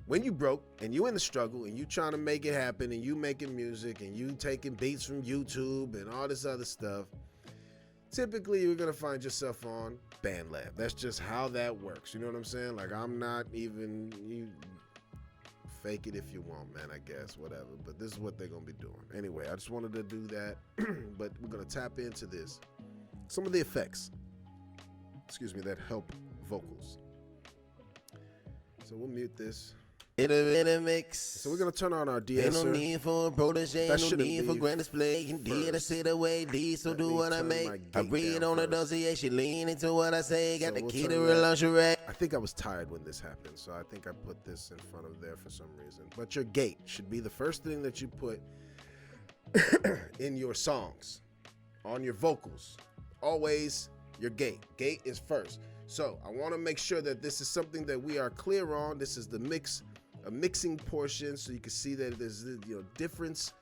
when you broke and you in the struggle and you trying to make it happen and you making music and you taking beats from YouTube and all this other stuff, typically you're going to find yourself on Bandlab. That's just how that works. You know what I'm saying? Like, I'm not even, you fake it if you want, man, I guess, whatever. But this is what they're going to be doing. Anyway, I just wanted to do that, but we're going to tap into this. Some of the effects, that help vocals. So we'll mute this. In a mix. So we're gonna turn on our de-esser. Ain't no need for a protege, no need for grand display. Indeed, I sit away, D, so do what I make. I read on the dossier, she lean into what I say. Got the key to real lingerie. I think I was tired when this happened, so I think I put this in front of there for some reason. But your gate should be the first thing that you put in your songs, on your vocals. Always your gate. Gate is first. So I want to make sure that this is something that we are clear on. This is the mixing portion, so you can see that there's difference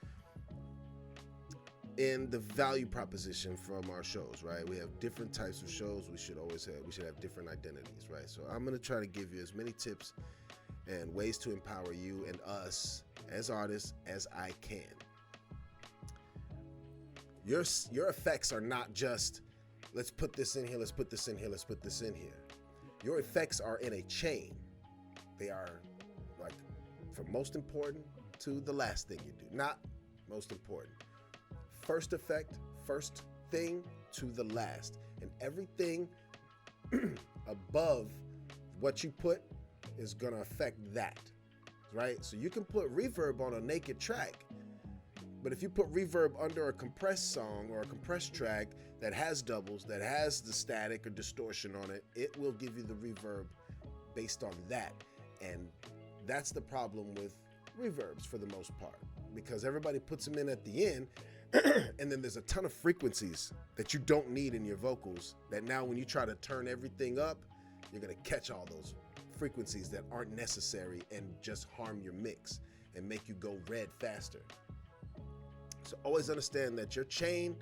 in the value proposition from our shows, right? We have different types of shows. We should have different identities, right? So I'm gonna try to give you as many tips and ways to empower you and us as artists as I can. Your effects are not just let's put this in here, let's put this in here, let's put this in here. Your effects are in a chain. They are like from most important to the last thing you do. Not most important. First effect, first thing to the last. And everything above what you put is gonna affect that, right? So you can put reverb on a naked track, but if you put reverb under a compressed song or a compressed track that has doubles, that has the static or distortion on it, it will give you the reverb based on that. And that's the problem with reverbs for the most part, because everybody puts them in at the end, and then there's a ton of frequencies that you don't need in your vocals that now when you try to turn everything up, you're gonna catch all those frequencies that aren't necessary and just harm your mix and make you go red faster. So always understand that your chain,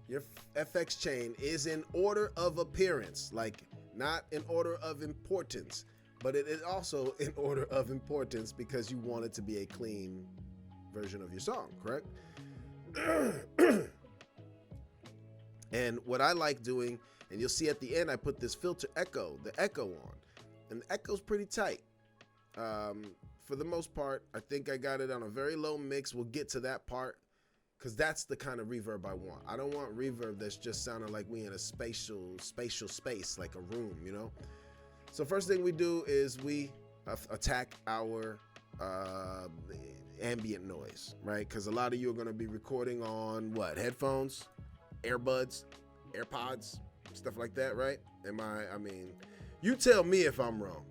your FX chain is in order of appearance, like not in order of importance, but it is also in order of importance because you want it to be a clean version of your song, correct? And what I like doing, and you'll see at the end, I put this filter echo, the echo on, and the echo's pretty tight. For the most part, I think I got it on a very low mix. We'll get to that part, because that's the kind of reverb I want. I don't want reverb that's just sounding like we in a spatial space, like a room, you know? So first thing we do is we attack our ambient noise, right? Because a lot of you are going to be recording on what? Headphones, earbuds, AirPods, stuff like that, right? I mean, you tell me if I'm wrong.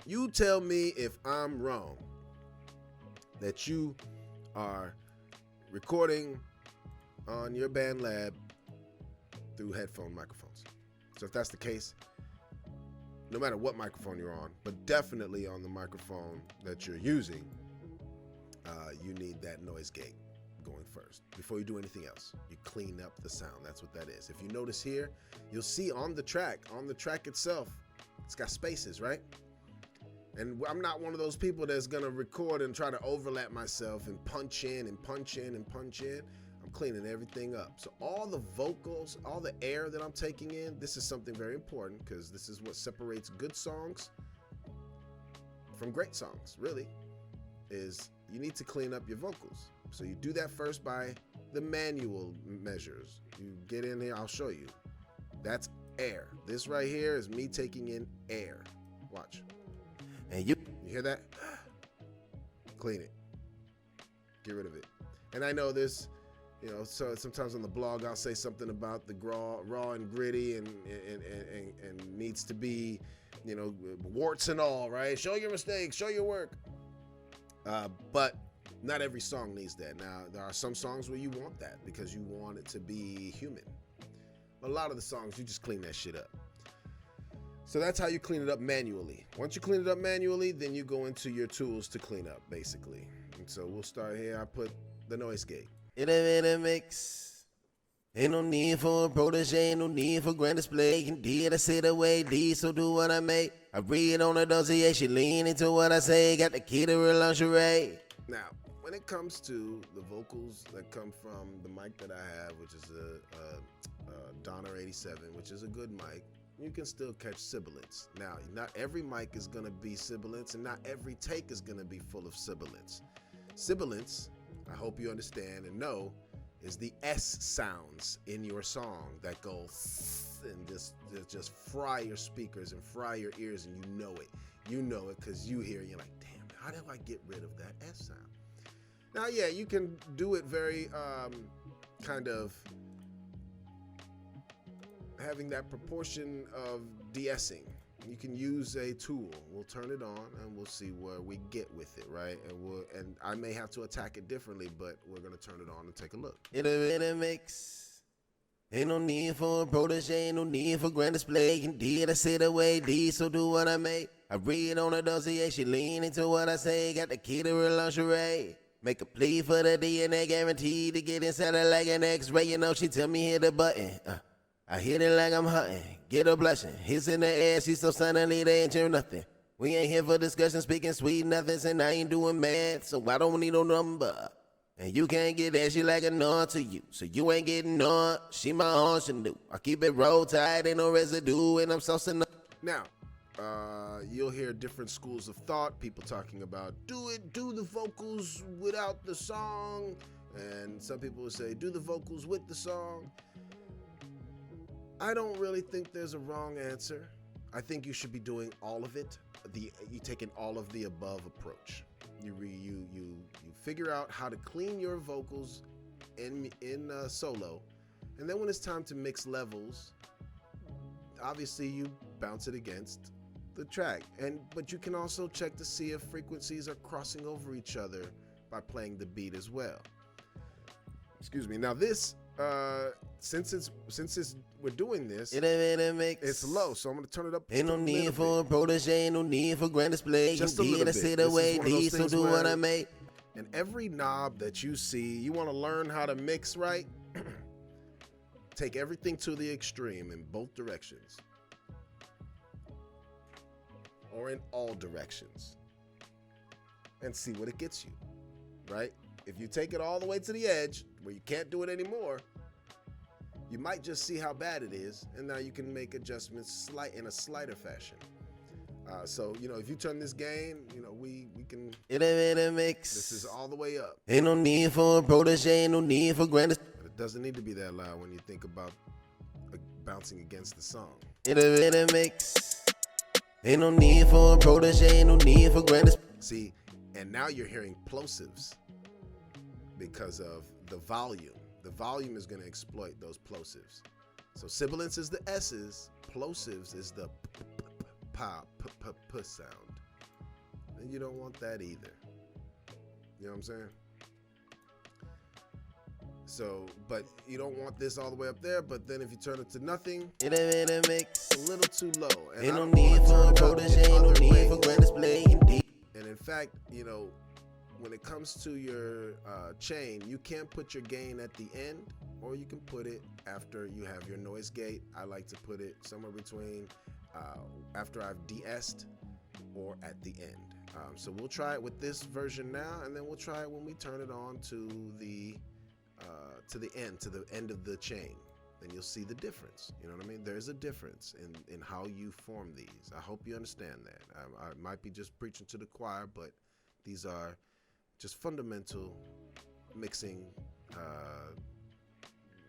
You tell me if I'm wrong that you are recording on your Bandlab through headphone microphones. So if that's the case, no matter what microphone you're on, but definitely on the microphone that you're using, you need that noise gate going first. Before you do anything else, you clean up the sound. That's what that is. If you notice here, you'll see on the track itself, it's got spaces, right? And I'm not one of those people that's gonna record and try to overlap myself and punch in and punch in and punch in. I'm cleaning everything up. So all the vocals, all the air that I'm taking in, this is something very important because this is what separates good songs from great songs, really, is you need to clean up your vocals. So you do that first by the manual measures. You get in here, I'll show you. That's air. This right here is me taking in air. Watch. And you hear that? Clean it. Get rid of it. And I know this, so sometimes on the blog I'll say something about the raw and gritty and needs to be, warts and all, right? Show your mistakes, show your work. But not every song needs that. Now, there are some songs where you want that because you want it to be human. But a lot of the songs, you just clean that shit up. So that's how you clean it up manually. Once you clean it up manually, then you go into your tools to clean up, basically. And so we'll start here. I put the noise gate. In a mix. Ain't no need for a protege, ain't no need for grand display. Indeed, I sit away, D, so do what I make. I read on a dossier, she lean into what I say. Got the key to real lingerie. Now, when it comes to the vocals that come from the mic that I have, which is a Donner 87, which is a good mic, you can still catch sibilants. Now, not every mic is going to be sibilants, and not every take is going to be full of sibilants. Sibilants, I hope you understand and know, is the S sounds in your song that go and just fry your speakers and fry your ears, and you know it. You know it because you hear it, you're like, damn, how do I get rid of that S sound? Now, yeah, you can do it very kind of having that proportion of de-essing. You can use a tool. We'll turn it on and we'll see where we get with it, right? And I may have to attack it differently, but we're gonna turn it on and take a look. In a mix. Ain't no need for a protege, ain't no need for grand display. Indeed, I sit away, D, so do what I make. I read on a dossier, she lean into what I say. Got the key to real lingerie. Make a plea for the DNA, guaranteed to get inside her like an X-ray. You know, she tell me hit the button. I hit it like I'm hunting. Get a blushing. Hits in the air, she so suddenly they ain't hear nothing. We ain't here for discussion, speaking sweet nothings, and I ain't doing mad, so I don't need no number. And you can't get that, she like a nod to you. So you ain't getting none, she my ingenue. I keep it roll tight, ain't no residue, and I'm saucing up. Now, you'll hear different schools of thought, people talking about do the vocals without the song, and some people will say do the vocals with the song. I don't really think there's a wrong answer. I think you should be doing all of it. You take an all of the above approach. You figure out how to clean your vocals in solo, and then when it's time to mix levels, obviously you bounce it against the track. But you can also check to see if frequencies are crossing over each other by playing the beat as well. Excuse me. Now this, since we're doing this, it's low, so I'm gonna turn it up. Ain't no need for a protege, ain't no need for grand display. Just a little bit. Sit away, D, so do what I make. And every knob that you see, you want to learn how to mix right. Take everything to the extreme in both directions, or in all directions, and see what it gets you, right? If you take it all the way to the edge where you can't do it anymore, you might just see how bad it is, and now you can make adjustments in a slighter fashion. So, if you turn this gain, we can. In a mix. This is all the way up. Ain't no need for a protege, ain't no need for grand. It doesn't need to be that loud when you think about bouncing against the song. In a mix. Ain't no need for a protege, ain't no need for grand. See, and now you're hearing plosives because of the volume. The volume is going to exploit those plosives. So sibilants is the S's, plosives is the p sound. And you don't want that either. You know what I'm saying? So, but you don't want this all the way up there, but then if you turn it to nothing, in a mix, a little too low. And ain't no need for a protege, ain't no need for grand display. And in fact, when it comes to your chain, you can't put your gain at the end, or you can put it after you have your noise gate. I like to put it somewhere between after I've de-essed or at the end. So we'll try it with this version now, and then we'll try it when we turn it on to the end of the chain. Then you'll see the difference. You know what I mean? There's a difference in how you form these. I hope you understand that. I might be just preaching to the choir, but these are just fundamental mixing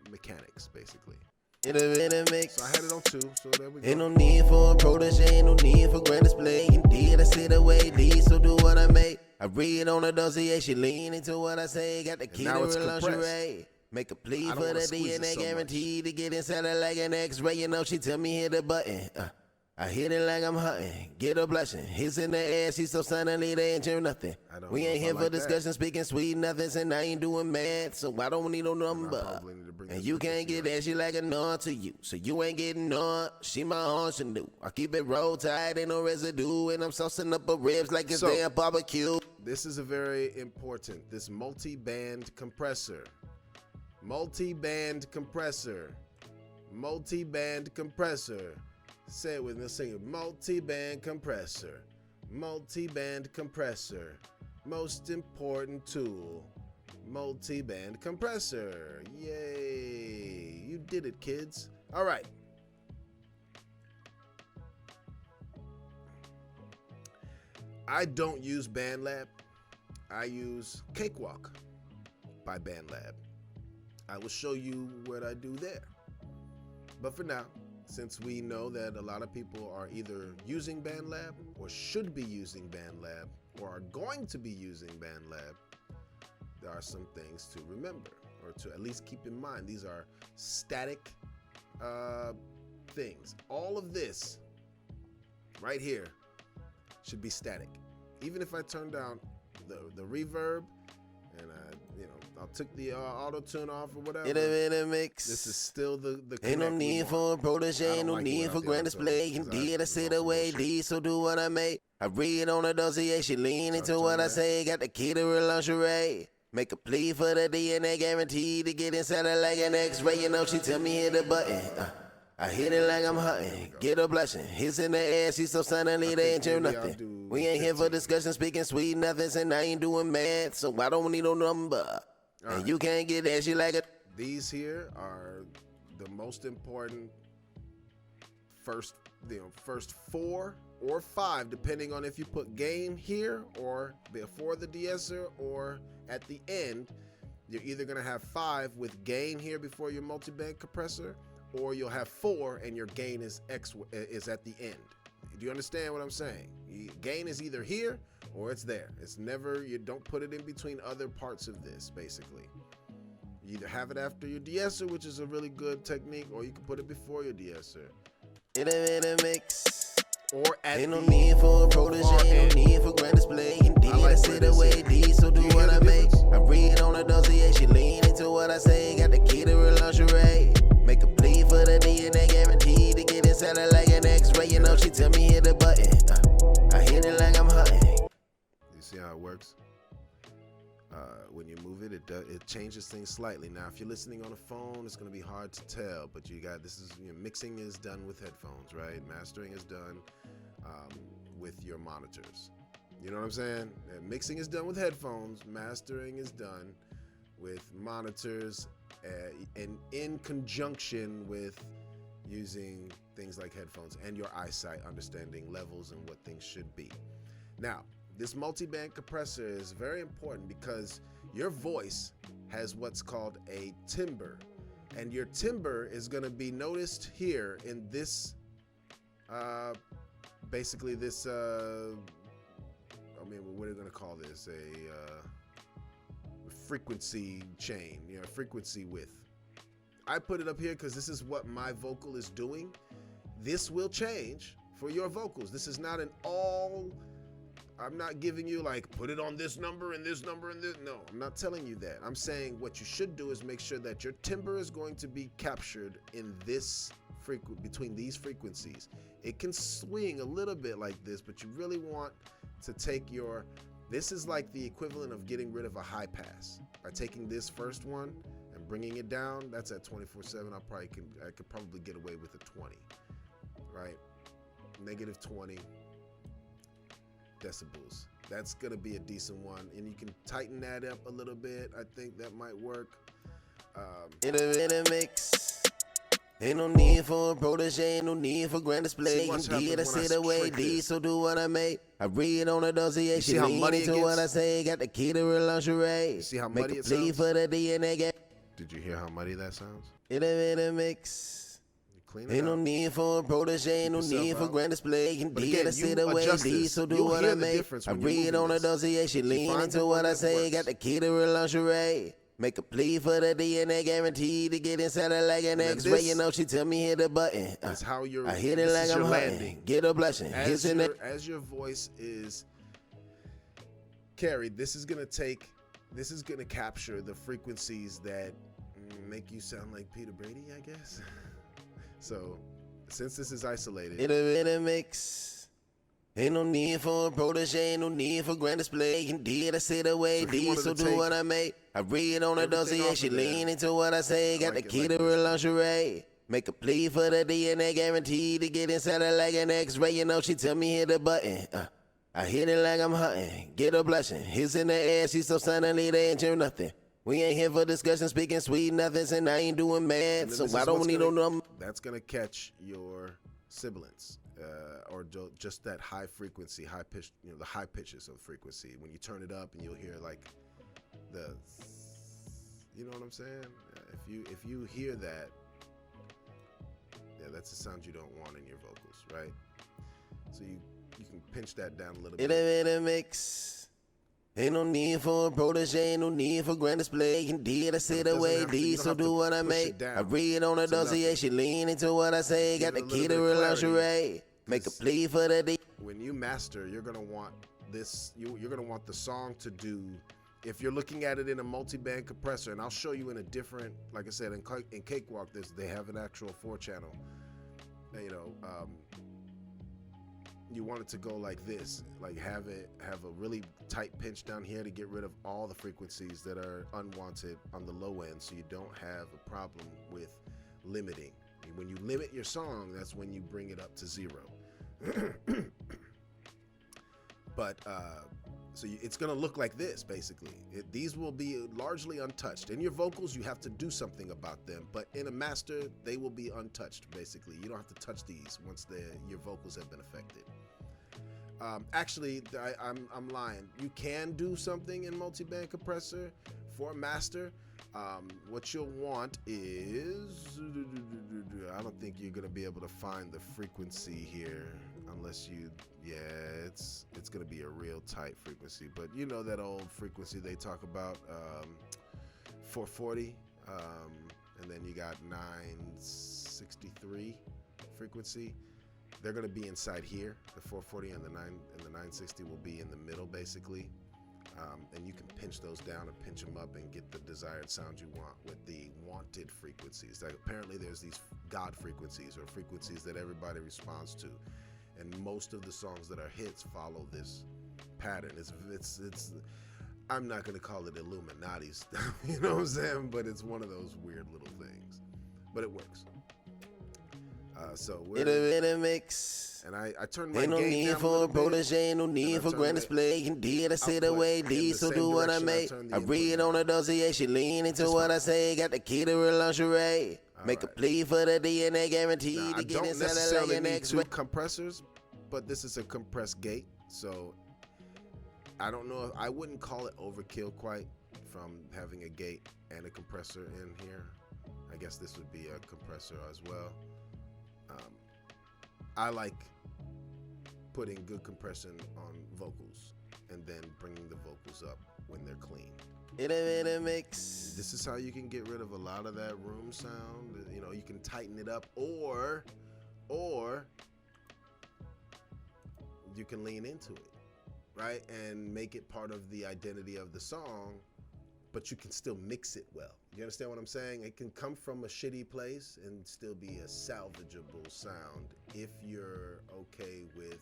mechanics, basically. In a mix. So I had it on 2, so there we go. Ain't no need for a protege, ain't no need for grand display. Indeed, I sit away, D, so do what I make. I read on a dossier, she lean into what I say. Got the key to real lingerie. Make a plea for the DNA, guaranteed to get inside her like an X-ray. She tell me hit the button. I hit it like I'm hunting. Get a blushing. Hits in the air, she so suddenly they ain't hear nothing. We ain't here for discussion, speaking sweet nothings, and I ain't doing mad, so I don't need no number. And you can't get that, she like a nod to you. So you ain't getting none, she my ingenue. I keep it roll tight, ain't no residue, and I'm saucing up her ribs like it's damn barbecue. This is a very important, this multi-band compressor. Multi-band compressor. Multi-band compressor. Say it with me. Sing it. Multi-band compressor. Multi-band compressor. Most important tool. Multi-band compressor. Yay. You did it, kids. All right. I don't use Bandlab. I use Cakewalk by Bandlab. I will show you what I do there. But for now, since we know that a lot of people are either using Bandlab or should be using Bandlab or are going to be using Bandlab, there are some things to remember or to at least keep in mind. These are static things. All of this right here should be static. Even if I turn down the reverb and I took the auto tune off or whatever. In a mix. This is still the ain't no need for a protege, ain't no need for grand display. Indeed, I sit away, D, so do what I may. I read on a dossier, she lean into what I say. Got the key to her lingerie. Make a plea for the DNA, guaranteed to get inside her like an X-ray. You know, she tell me hit the button. I hit it like I'm hunting. Get a blessing. Hits in the air, she so suddenly they ain't do nothing. We ain't here for discussion, speaking sweet nothings, and I ain't doing math, so I don't need no number. And you can't get that shit like a. These here are the most important first 4 or 5, depending on if you put gain here or before the de-esser or at the end. You're either gonna have 5 with gain here before your multi-band compressor, or you'll have 4 and your gain is at the end. Do you understand what I'm saying? Gain is either here or it's there. It's never, you don't put it in between other parts of this, basically. You either have it after your de-esser, which is a really good technique, or you can put it before your de-esser. In a mix. Or at ain't no need for a protege, ain't no need for grand display. Indeed, I sit away, D, so do what I make. I read on a dossier, she lean into what I say. Got the key to her lingerie. Make a plea for the DNA, guaranteed to get inside her like an X-ray. You know, she tell me hit the button. I hit it like I'm hunting. You see how it works? When you move it, it changes things slightly. Now, if you're listening on a phone, it's going to be hard to tell. But mixing is done with headphones, right? Mastering is done with your monitors. You know what I'm saying? Mixing is done with headphones. Mastering is done with monitors, and in conjunction with using things like headphones and your eyesight, understanding levels and what things should be. Now, this multi-band compressor is very important because your voice has what's called a timbre, and your timbre is going to be noticed here in this, basically this, what are we going to call this? A frequency chain, frequency width. I put it up here because this is what my vocal is doing. This will change for your vocals. This is not an all. I'm not giving you like, put it on this number and this number and this. No, I'm not telling you that. I'm saying what you should do is make sure that your timbre is going to be captured in this between these frequencies. It can swing a little bit like this, but you really want to take this is like the equivalent of getting rid of a high pass. By taking this first one and bringing it down, that's at 24/7. I could probably get away with a 20, right? Negative 20 decibels. That's gonna be a decent one, and you can tighten that up a little bit. I think that might work. In a mix. Ain't no need for a protege, ain't no need for grand display. Indeed, I sit away, D, so do what I may. I read on a dossier, she lean into what I say. Got the key to her lingerie. See how muddy it sounds? Make a plea for the DNA. Did you hear how muddy that sounds? In a mix. Ain't no need for a protege, ain't no need for grand display. Indeed, I sit away, D, so do what I may. I read on a dossier, she lean into what I say. Got the key to her lingerie. Make a plea for the DNA, guaranteed to get inside her like an X-ray. You know, she tell me hit the button. That's how you're. I hit it like I'm hunting. Get a blessing. As your voice is carried, this is gonna capture the frequencies that make you sound like Peter Brady, I guess. So, since this is isolated, in a mix. Ain't no need for a protege, ain't no need for grand display. Indeed, I sit away, D, so do what I make. I read on a dossier, she lean into what I say. Got the key to her lingerie. Make a plea for the DNA, guaranteed to get inside her like an X-ray. You know, she tell me hit the button. I hit it like I'm hunting. Get a blessing. Hits in the air, she so suddenly they ain't hear nothing. We ain't here for discussion, speaking sweet nothings, and I ain't doing mad, so I don't need no number. That's gonna catch your sibilants, or just that high frequency, high pitch, the high pitches of frequency. When you turn it up, and you'll hear like the, you know what I'm saying? If you hear that, yeah, that's the sound you don't want in your vocals, right? So you can pinch that down a little bit. In a mix. Ain't no need for a protege, ain't no need for grand display. Indeed, I sit away, D, so do what I make. I read on a dossier, she lean into what I say. Got the key to her lingerie. Make a plea for the D. When you master, you're gonna want this. You're gonna want the song to do. If you're looking at it in a multi-band compressor, and I'll show you in a different, like I said, in Cakewalk, they have an actual 4-channel. You want it to go like this, like have a really tight pinch down here to get rid of all the frequencies that are unwanted on the low end, so you don't have a problem with limiting. When you limit your song, that's when you bring it up to 0. But it's gonna look like this basically. These will be largely untouched. In your vocals, you have to do something about them, but in a master, they will be untouched basically. You don't have to touch these once your vocals have been affected. Actually, I'm lying. You can do something in multi-band compressor for a master. What you'll want is, I don't think you're gonna be able to find the frequency here unless it's gonna be a real tight frequency. But you know that old frequency they talk about, 440, and then you got 963 frequency. They're going to be inside here. The 440 and the 960 will be in the middle, basically. And you can pinch those down and pinch them up and get the desired sound you want with the wanted frequencies. Like, apparently, there's these God frequencies or frequencies that everybody responds to, and most of the songs that are hits follow this pattern. It's I'm not going to call it Illuminati stuff, you know what I'm saying? But it's one of those weird little things. But it works. So we're in a mix. And I turned my ain't no gain need down for a protege, ain't no need for grand display. Indeed, I sit away, D, so do what I make. I read on a dossier, she lean into what I say. Got the key to her lingerie. Make a plea for the DNA, guaranteed to get inside her like an X-ray. Two compressors, but this is a compressed gate, so I don't know. I wouldn't call it overkill quite from having a gate and a compressor in here. I guess this would be a compressor as well. I like putting good compression on vocals and then bringing the vocals up when they're clean. In a mix. This is how you can get rid of a lot of that room sound. You know, you can tighten it up, or you can lean into it, right? And make it part of the identity of the song, but you can still mix it well. You understand what I'm saying? It can come from a shitty place and still be a salvageable sound if you're okay with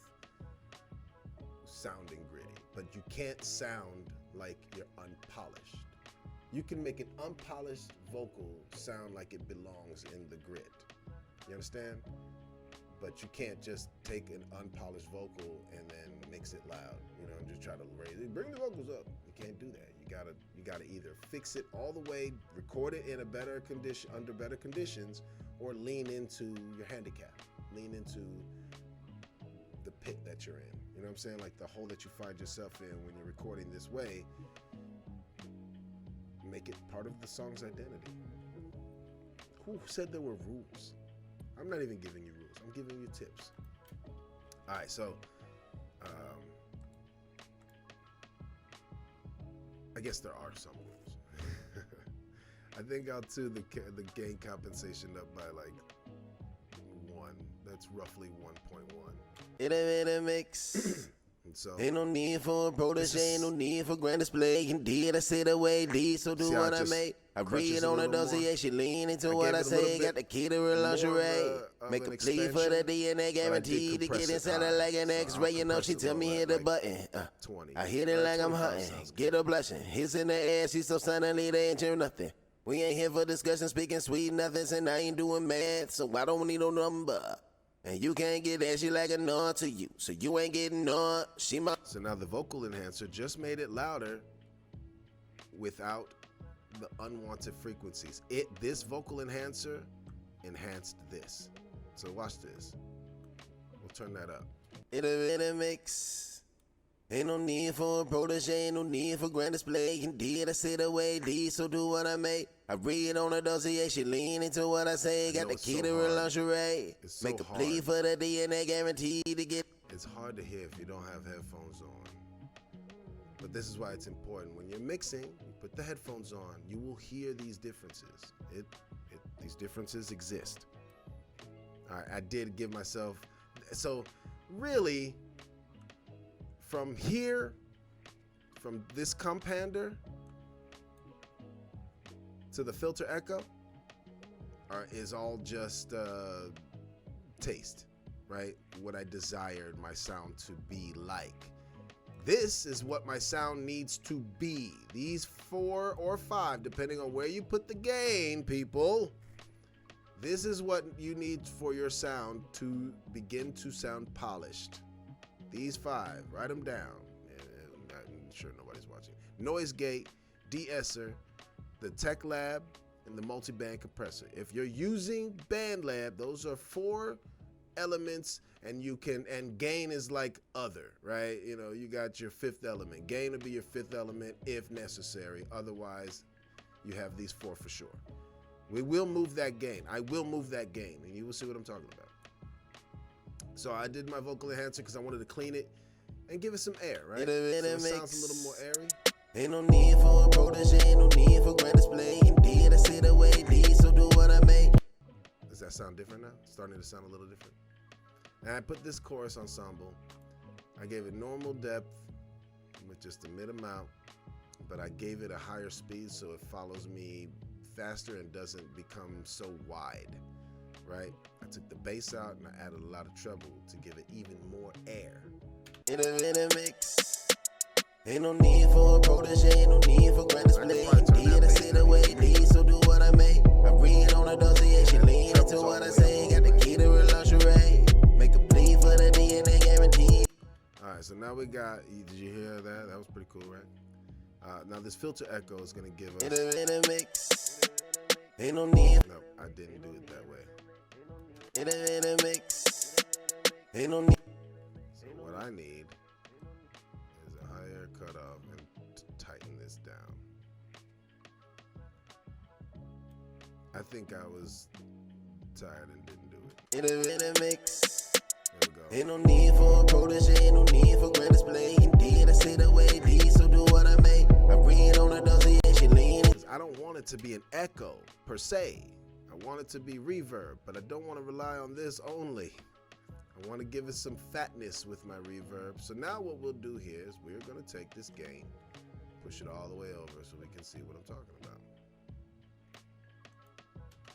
sounding gritty. But you can't sound like you're unpolished. You can make an unpolished vocal sound like it belongs in the grit. You understand? But you can't just take an unpolished vocal and then mix it loud, you know, and just try to raise it. Bring the vocals up. You can't do that. You gotta either fix it all the way, record it in a better condition, under better conditions, or lean into your handicap. Lean into the pit that you're in. You know what I'm saying? Like the hole that you find yourself in when you're recording this way. Make it part of the song's identity. Who said there were rules? I'm not even giving you rules. I'm giving you tips. All right, so I guess there are some rules. I think I'll tune the gain compensation up by like 1. That's roughly 1.1. In a mix. And so ain't no need for a protege, ain't no need for grand display. Indeed, I say the way D, so do what I make. I read on a dossier, she lean into what I say. Got the key to real lingerie. Make a plea for the DNA guarantee to get inside her like an X-ray. You know, she tell me hit the button. 20. I hit it like I'm hunting. Get a blushing. Hits in the air, she so suddenly they ain't hear nothing. We ain't here for discussion, speaking sweet nothings, and I ain't doing math, so I don't need no number. And you can't get that, she like a nod to you, so you ain't getting none. She my. So now the vocal enhancer just made it louder without the unwanted frequencies. This vocal enhancer enhanced this. So watch this. We'll turn that up. It a mix. Ain't no need for a protege, ain't no need for grand display. Indeed, I say the way D, so do what I make. I read on a dossier, she lean into what I say. Got the key to real lingerie. Make a plea for the DNA guarantee to get. It's hard to hear if you don't have headphones on. But this is why it's important. When you're mixing, you put the headphones on, you will hear these differences. These differences exist. All right, I did give myself, so really, from here, from this compander to the filter echo is all just taste, right? What I desired my sound to be like. This is what my sound needs to be. These 4 or 5, depending on where you put the gain, people. This is what you need for your sound to begin to sound polished. These 5, write them down. I'm sure nobody's watching. Noise gate, de-esser, the tech lab, and the multi-band compressor. If you're using Bandlab, those are 4 elements, and gain is like other, right? You know, you got your 5th element. Gain will be your 5th element if necessary. Otherwise, you have these 4 for sure. We will move that gain. I will move that gain, and you will see what I'm talking about. So I did my vocal enhancer because I wanted to clean it and give it some air, right? So it sounds a little more airy. Ain't no need for a protege, ain't no need for grand display. Indeed, I say the way D, so do what I make. Does that sound different now? Starting to sound a little different. And I put this chorus ensemble. I gave it normal depth with just a mid amount, but I gave it a higher speed so it follows me faster and doesn't become so wide, right? I took the bass out and I added a lot of treble to give it even more air. In a mix. Ain't no need for a protege, ain't no need for grand display. Indeed, I say the way D, so do what I make. I read on a dossier, she lean into what I say. Got the key to real lingerie. Make a plea for the DNA guarantee. All right, so now we got, did you hear that? That was pretty cool, right? Now this filter echo is gonna give us. In a mix. Ain't no need. No, I didn't do it that way. In a mix. Ain't no need. So what I need is a higher cutoff and tighten this down. I think I was tired and didn't do it. In a mix. There we go. Ain't no need for a protege, ain't no need for grand display. Indeed, I say the way D, so do what I make. I read on a dossier, she lean. I don't want it to be an echo per se. I want it to be reverb, but I don't want to rely on this only. I want to give it some fatness with my reverb. So now what we'll do here is we're going to take this gain, push it all the way over so we can see what I'm talking about.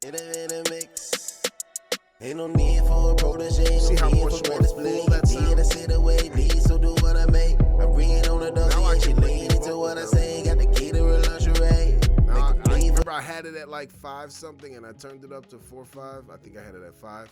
In a mix. Ain't no need for a protege, See no how need much for more grand display. full that Indeed, I sounds? say the way D, so do what I make. I read on a Now I dossier, she can bring lean these into what I vocals say. Got the key to real lingerie. Now, Make a I plea for remember I had it at like 5 something and I turned it up to 4 or 5. I think I had it at 5.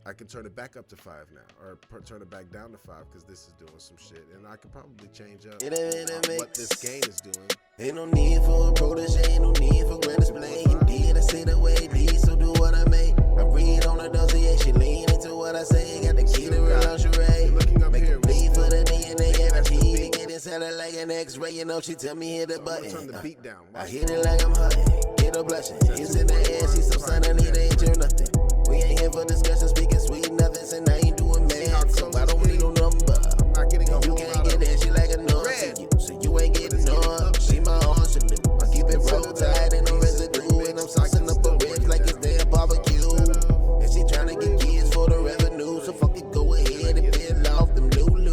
I can turn it back up to 5 now, or turn it back down to 5 because this is doing some shit, and I could probably change up In a what this gain is doing. Ain't no need for a protege, ain't no need for grand display. Indeed, I say the way D, so do what I make. I read on a dossier, she lean into what I say. Got the key to real lingerie. Looking up Make here, a plea for the DNA guarantee. beat. To get inside her like an X-ray, you know she tell me hit the So I'm gonna button. turn the beat down. I hit it like I'm hunting. Get a blushing. It's in the air, she so suddenly they ain't hear nothing. We ain't here for discussion, speaking sweet nothings, and I ain't doing how math, so close I it's don't need no number. I'm not getting a You whole can't lot get of that, she like a nut red. to you, so you ain't getting none. She my arsenal. I keep it roll tight and no residue, and I'm saucing up her ribs like it's damn barbecue. And she tryna get kids for the revenue, so fuck it, go ahead and peel off them Lulu.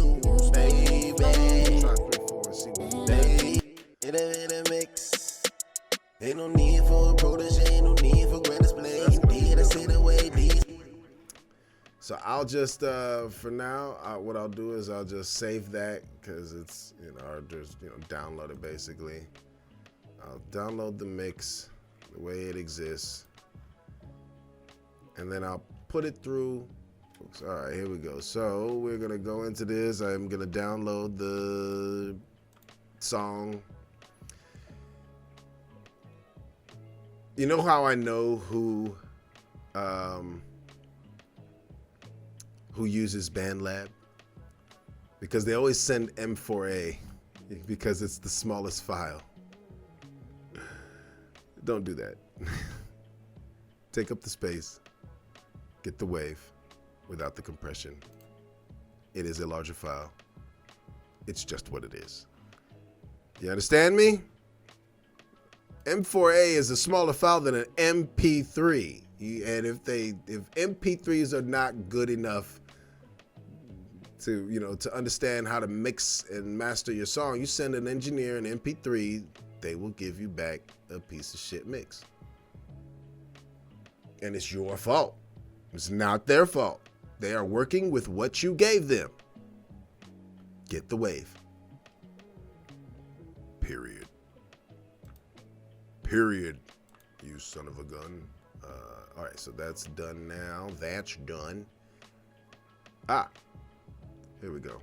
just for now, what I'll do is I'll just save that because it's, or just, download it basically. I'll download the mix the way it exists, and then I'll put it through. Oops, all right, here we go. So we're gonna go into this. I'm gonna download the song. You know how I know who uses Bandlab? Because they always send M4A because it's the smallest file. Don't do that. Take up the space, get the wave without the compression. It is a larger file. It's just what it is. You understand me? M4A is a smaller file than an MP3. And if MP3s are not good enough to, to understand how to mix and master your song, you send an engineer an MP3, they will give you back a piece of shit mix. And it's your fault. It's not their fault. They are working with what you gave them. Get the wave. Period. Period. You son of a gun. All right, so that's done now. That's done. Here we go.